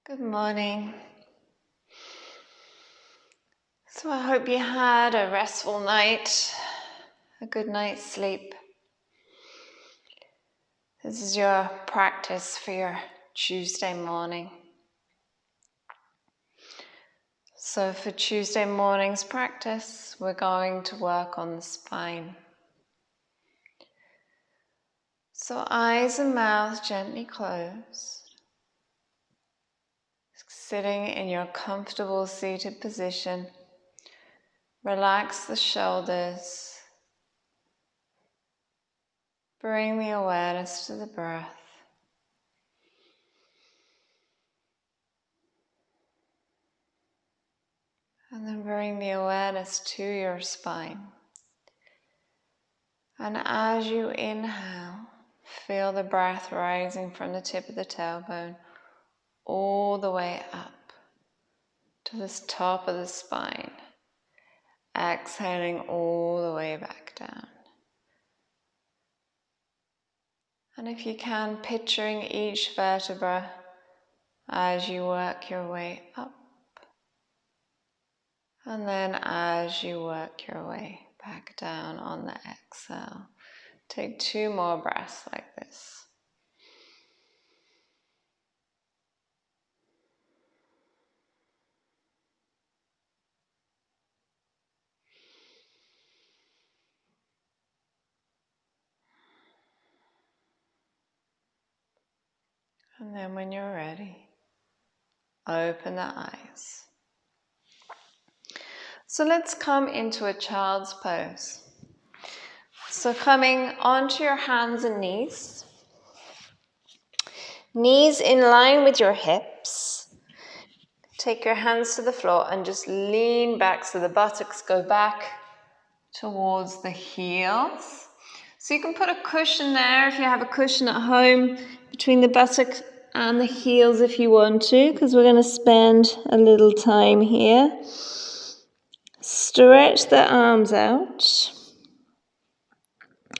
Good morning. So I hope you had a restful night, a good night's sleep. This is your practice for your Tuesday morning. So for Tuesday morning's practice, we're going to work on the spine. So eyes and mouth gently closed. Sitting in your comfortable seated position, relax the shoulders. Bring the awareness to the breath. And then bring the awareness to your spine. And as you inhale, feel the breath rising from the tip of the tailbone all the way up to the top of the spine. Exhaling all the way back down. And if you can, picturing each vertebra as you work your way up. And then as you work your way back down on the exhale. Take 2 more breaths like this. And then when you're ready, open the eyes. So let's come into a child's pose. So coming onto your hands and knees. Knees in line with your hips. Take your hands to the floor and just lean back so the buttocks go back towards the heels. So you can put a cushion there if you have a cushion at home between the buttocks and the heels if you want to, because we're going to spend a little time here. Stretch the arms out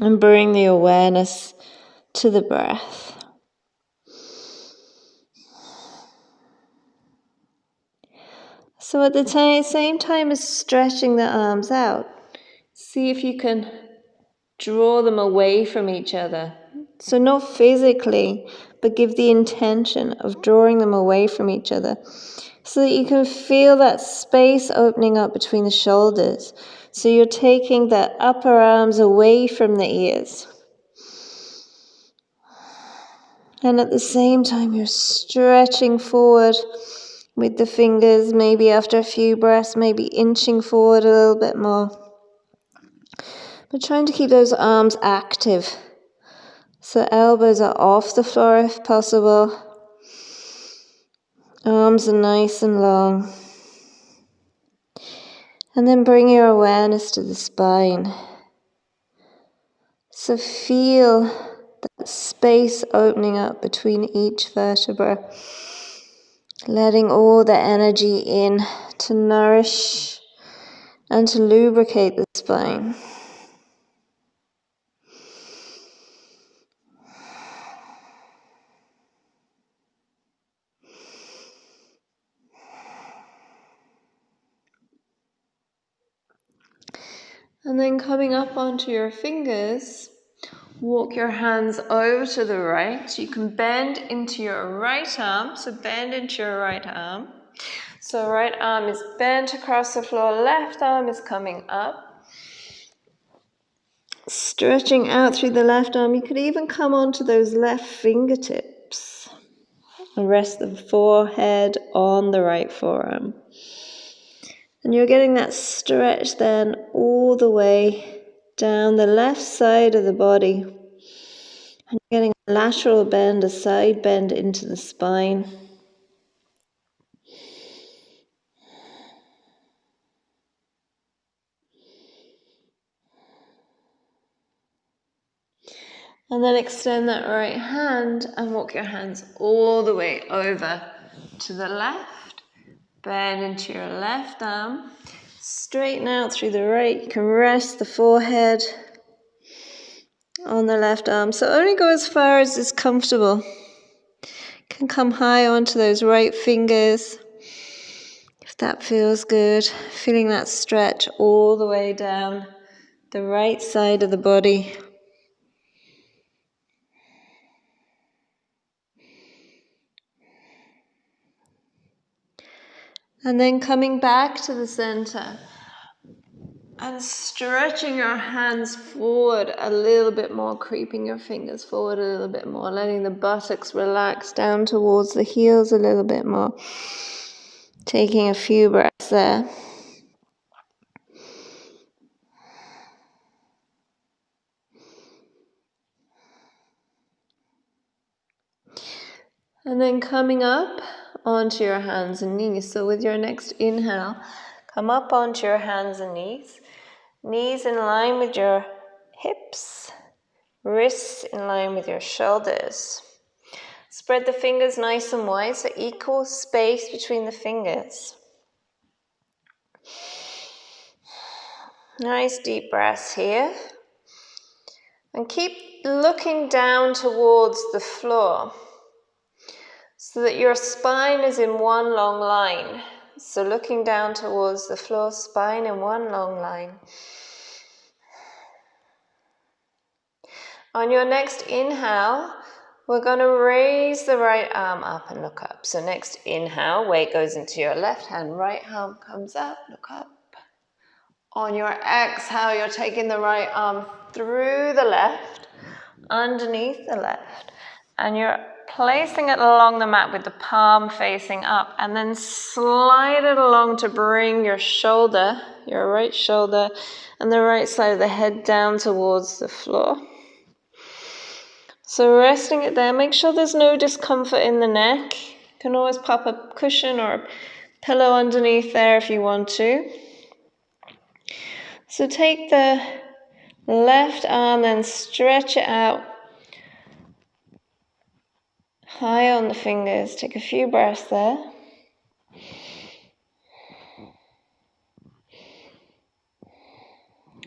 and bring the awareness to the breath. So at the same time as stretching the arms out, see if you can draw them away from each other. So not physically, but give the intention of drawing them away from each other so that you can feel that space opening up between the shoulders. So you're taking the upper arms away from the ears. And at the same time, you're stretching forward with the fingers, maybe after a few breaths, maybe inching forward a little bit more. But trying to keep those arms active. So elbows are off the floor if possible. Arms are nice and long. And then bring your awareness to the spine. So feel that space opening up between each vertebra. Letting all the energy in to nourish and to lubricate the spine. And then coming up onto your fingers, walk your hands over to the right. You can bend into your right arm. So bend into your right arm. So right arm is bent across the floor. Left arm is coming up. Stretching out through the left arm. You could even come onto those left fingertips. And rest the forehead on the right forearm. And you're getting that stretch then all the way down the left side of the body. And you're getting a lateral bend, a side bend into the spine. And then extend that right hand and walk your hands all the way over to the left. Bend into your left arm. Straighten out through the right. You can rest the forehead on the left arm. So only go as far as is comfortable. can come high onto those right fingers, if that feels good. Feeling that stretch all the way down the right side of the body. And then coming back to the center and stretching your hands forward a little bit more, creeping your fingers forward a little bit more, letting the buttocks relax down towards the heels a little bit more. Taking a few breaths there. And then coming up onto your hands and knees. So with your next inhale, come up onto your hands and knees. Knees in line with your hips. Wrists in line with your shoulders. Spread the fingers nice and wide, so equal space between the fingers. Nice deep breaths here. And keep looking down towards the floor so that your spine is in one long line. So looking down towards the floor, spine in one long line. On your next inhale, we're going to raise the right arm up and look up. So next inhale, weight goes into your left hand, right arm comes up, look up. On your exhale, you're taking the right arm through the left, underneath the left, and you're placing it along the mat with the palm facing up, and then slide it along to bring your shoulder, your right shoulder, and the right side of the head down towards the floor. So resting it there, make sure there's no discomfort in the neck. You can always pop a cushion or a pillow underneath there if you want to. So take the left arm and stretch it out high on the fingers. Take a few breaths there.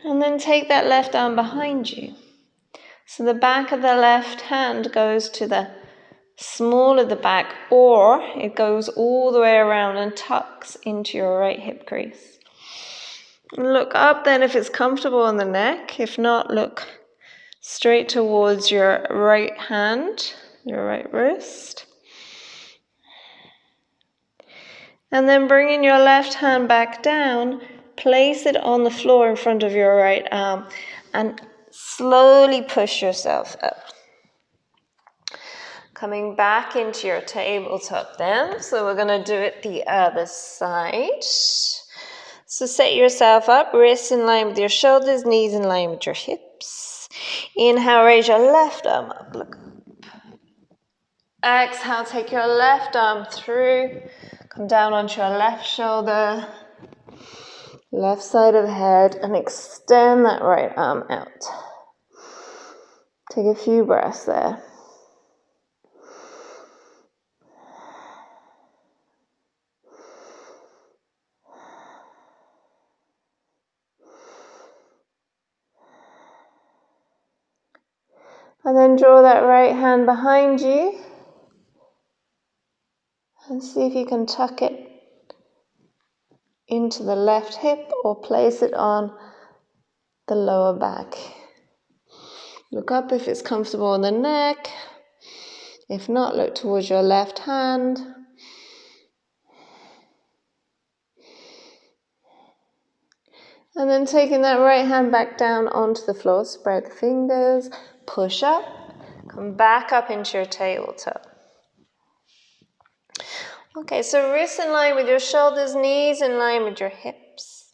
And then take that left arm behind you. So the back of the left hand goes to the small of the back, or it goes all the way around and tucks into your right hip crease. Look up then if it's comfortable on the neck. If not, look straight towards your right hand, your right wrist. And then bringing your left hand back down, place it on the floor in front of your right arm and slowly push yourself up. Coming back into your tabletop then. So we're going to do it the other side. So set yourself up, wrists in line with your shoulders, knees in line with your hips. Inhale, raise your left arm up, look up. Exhale, take your left arm through, come down onto your left shoulder, left side of the head, and extend that right arm out. Take a few breaths there. And then draw that right hand behind you and see if you can tuck it into the left hip or place it on the lower back. Look up if it's comfortable on the neck. If not, look towards your left hand. And then taking that right hand back down onto the floor, spread the fingers, push up, come back up into your tabletop. Okay, so wrists in line with your shoulders, knees in line with your hips.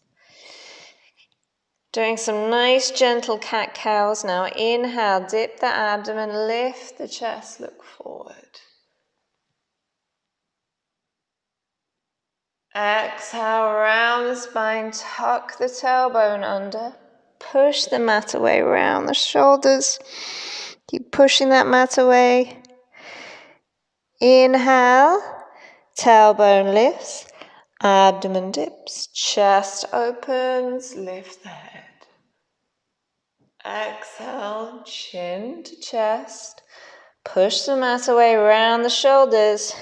Doing some nice gentle cat-cows now. Inhale, dip the abdomen, lift the chest, look forward. Exhale, round the spine, tuck the tailbone under. Push the mat away, round the shoulders. Keep pushing that mat away. Inhale, tailbone lifts, abdomen dips, chest opens, lift the head. Exhale, chin to chest, Push the mat away around the shoulders.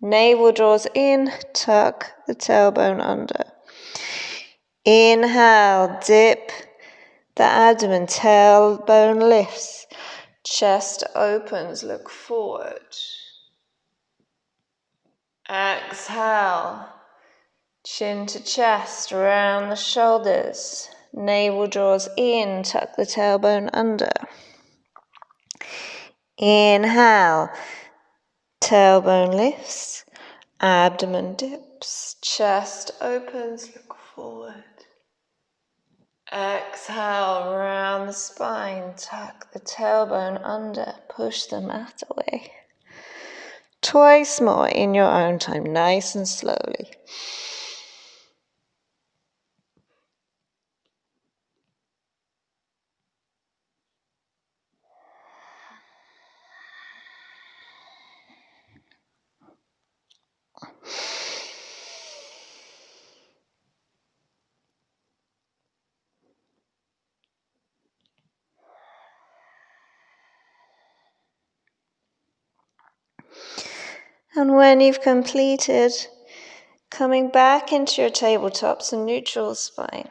Navel draws in, tuck the tailbone under. Inhale, dip the abdomen, tailbone lifts. Chest opens, look forward. Exhale, chin to chest, round the shoulders. Navel draws in, tuck the tailbone under. Inhale, tailbone lifts, abdomen dips, chest opens, look forward. Exhale, round the spine, tuck the tailbone under, push the mat away. Twice more in your own time, nice and slowly. And when you've completed, coming back into your tabletops and neutral spine.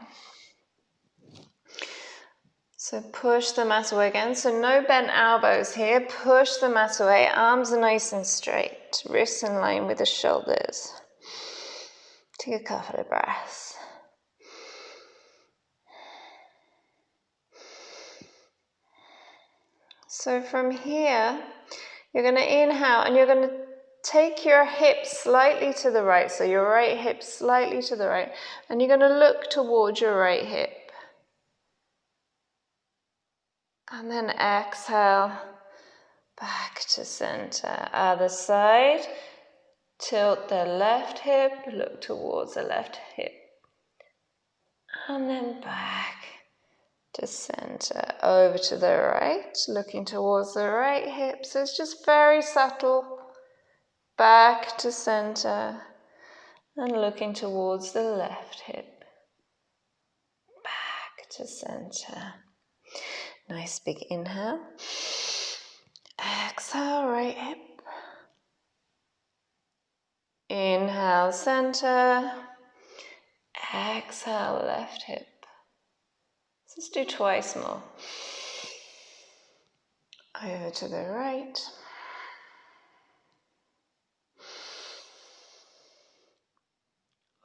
So push the mat away again. So no bent elbows here. Push the mat away. Arms are nice and straight. Wrists in line with the shoulders. Take a couple of breaths. So from here, you're going to inhale and you're going to take your hips slightly to the right. So your right hip slightly to the right. And you're going to look towards your right hip. And then exhale, back to center. Other side, tilt the left hip, look towards the left hip. And then back to center, over to the right, looking towards the right hip. So it's just very subtle. Back to center and looking towards the left hip. Back to center. Nice big inhale. Exhale, right hip. Inhale, center. Exhale, left hip. Let's do twice more. Over to the right.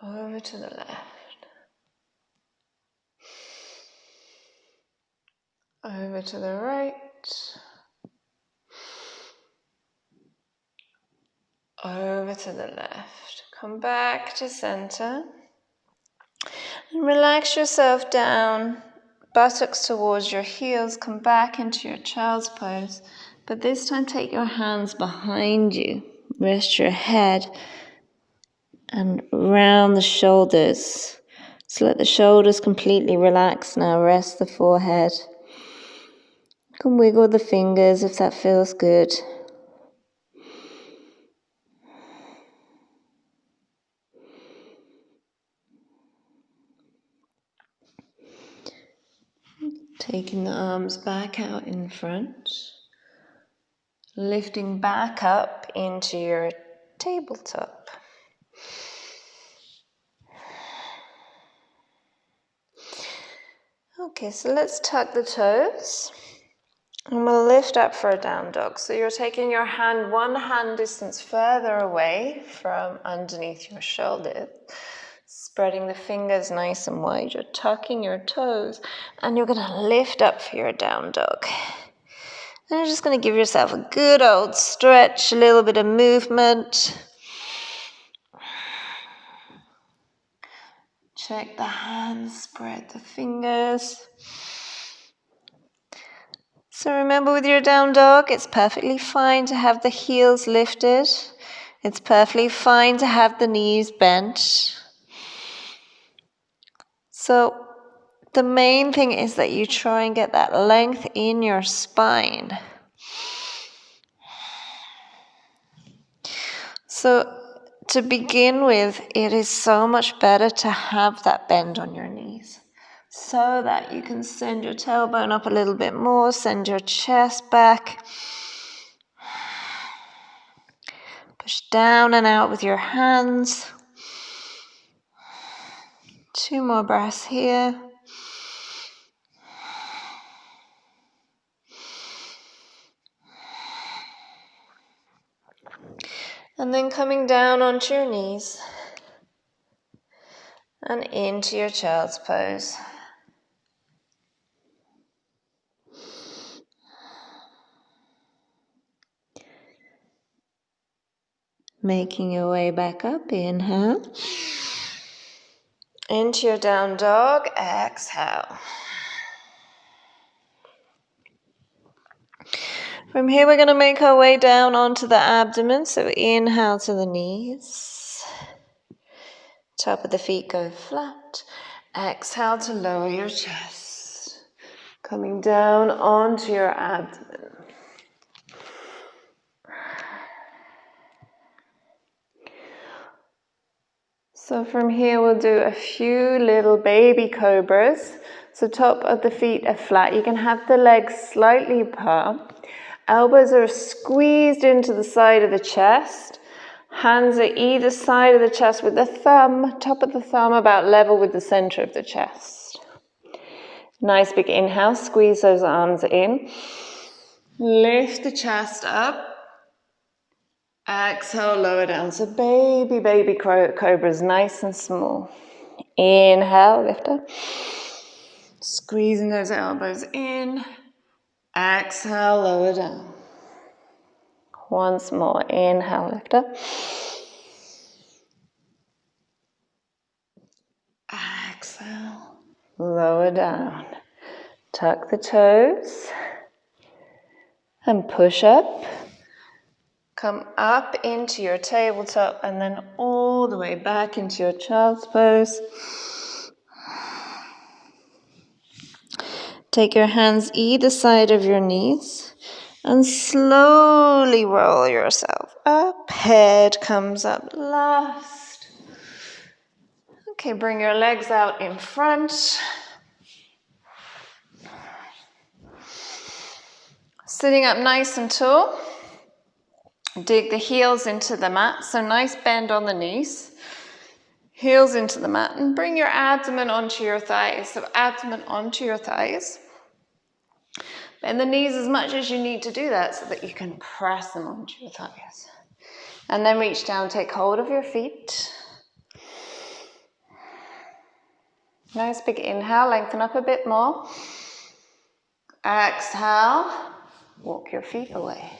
Over to the left. Over to the right. Over to the left. Come back to center. And relax yourself down. Buttocks towards your heels. Come back into your child's pose. But this time take your hands behind you. Rest your head and round the shoulders. So let the shoulders completely relax now. Rest the forehead. You can wiggle the fingers if that feels good. Taking the arms back out in front. Lifting back up into your tabletop. Okay, so let's tuck the toes. And we'll lift up for a down dog. So you're taking your hand one hand distance further away from underneath your shoulder. Spreading the fingers nice and wide. You're tucking your toes. And you're going to lift up for your down dog. And you're just going to give yourself a good old stretch, a little bit of movement. Check the hands, spread the fingers. So remember with your down dog, it's perfectly fine to have the heels lifted. It's perfectly fine to have the knees bent. So the main thing is that you try and get that length in your spine. So to begin with, it is so much better to have that bend on your knees so that you can send your tailbone up a little bit more, send your chest back. Push down and out with your hands. 2 more breaths here. And then coming down onto your knees and into your child's pose. Making your way back up, inhale. Into your down dog, exhale. From here we're going to make our way down onto the abdomen, so inhale to the knees. Top of the feet go flat. Exhale to lower your chest. Coming down onto your abdomen. So from here we'll do a few little baby cobras. So top of the feet are flat. You can have the legs slightly apart. Elbows are squeezed into the side of the chest. Hands are either side of the chest with the thumb, top of the thumb about level with the center of the chest. Nice big inhale, squeeze those arms in. Lift the chest up. Exhale, lower down. So baby cobras, nice and small. Inhale, lift up. Squeezing those elbows in. Exhale, lower down. Once more, inhale, lift up. Exhale, lower down. Tuck the toes and push up. Come up into your tabletop and then all the way back into your child's pose. Take your hands either side of your knees and slowly roll yourself up. Head comes up last. Okay, bring your legs out in front. Sitting up nice and tall. Dig the heels into the mat, so nice bend on the knees. Heels into the mat and bring your abdomen onto your thighs. So abdomen onto your thighs. Bend the knees as much as you need to do that so that you can press them onto your thighs. And then reach down, take hold of your feet. Nice big inhale, lengthen up a bit more. Exhale, walk your feet away.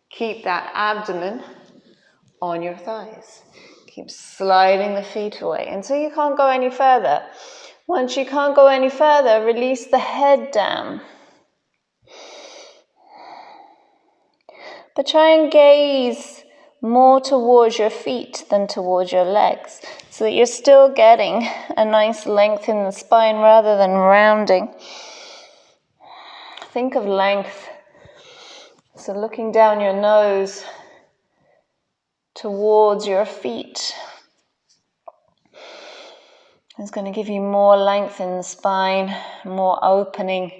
Keep that abdomen on your thighs. Keep sliding the feet away until you can't go any further. Once you can't go any further, release the head down. But try and gaze more towards your feet than towards your legs, so that you're still getting a nice length in the spine rather than rounding. Think of length. So looking down your nose towards your feet is going to give you more length in the spine, more opening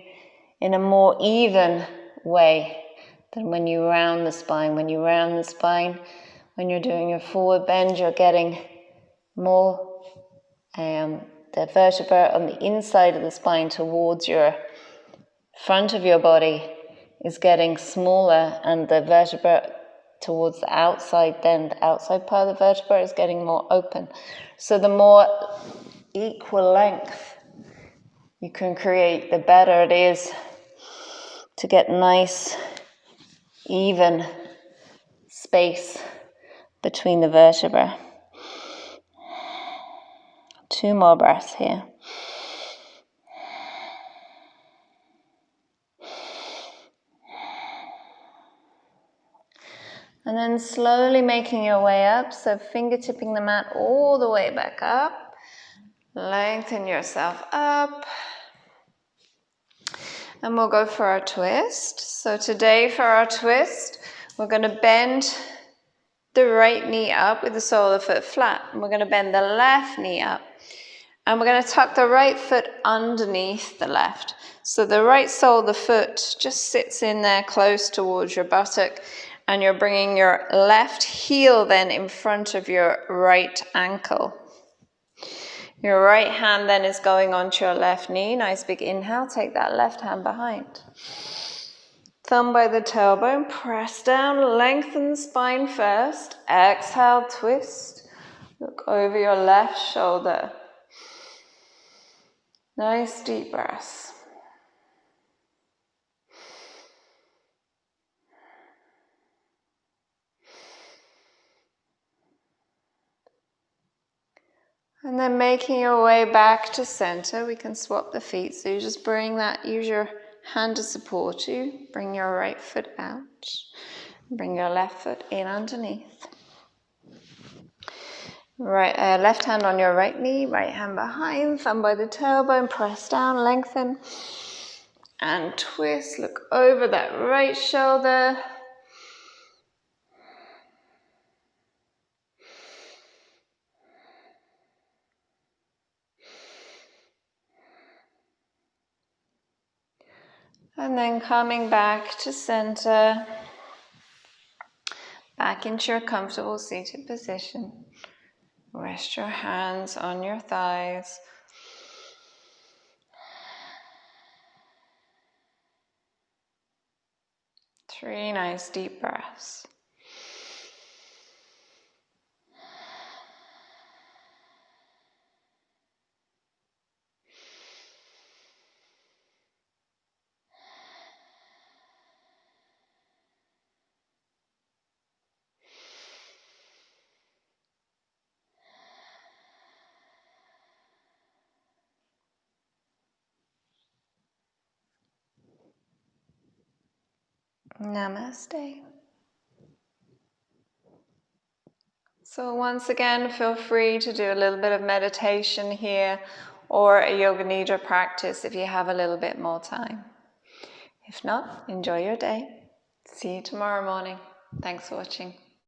in a more even way than when you round the spine. When you round the spine, when you're doing your forward bend, you're getting more the vertebra on the inside of the spine towards your front of your body is getting smaller, and the vertebra towards the outside, then the outside part of the vertebra is getting more open. So the more equal length you can create, the better it is to get nice, even space between the vertebrae. 2 more breaths here. And then slowly making your way up, so fingertipping the mat all the way back up. Lengthen yourself up. And we'll go for our twist. So today for our twist, we're going to bend the right knee up with the sole of the foot flat. And we're going to bend the left knee up. And we're going to tuck the right foot underneath the left. So the right sole of the foot just sits in there close towards your buttock. And you're bringing your left heel then in front of your right ankle. Your right hand then is going onto your left knee. Nice big inhale. Take that left hand behind. Thumb by the tailbone. Press down. Lengthen the spine first. Exhale, twist. Look over your left shoulder. Nice deep breaths. And then making your way back to center, we can swap the feet. So you just bring that, use your hand to support you. Bring your right foot out. Bring your left foot in underneath. Left hand on your right knee, right hand behind, thumb by the tailbone, press down, lengthen. And twist, look over that right shoulder. And then coming back to center, back into your comfortable seated position. Rest your hands on your thighs. Three nice deep breaths. Namaste. So once again, feel free to do a little bit of meditation here or a yoga nidra practice if you have a little bit more time. If not, enjoy your day. See you tomorrow morning. Thanks for watching.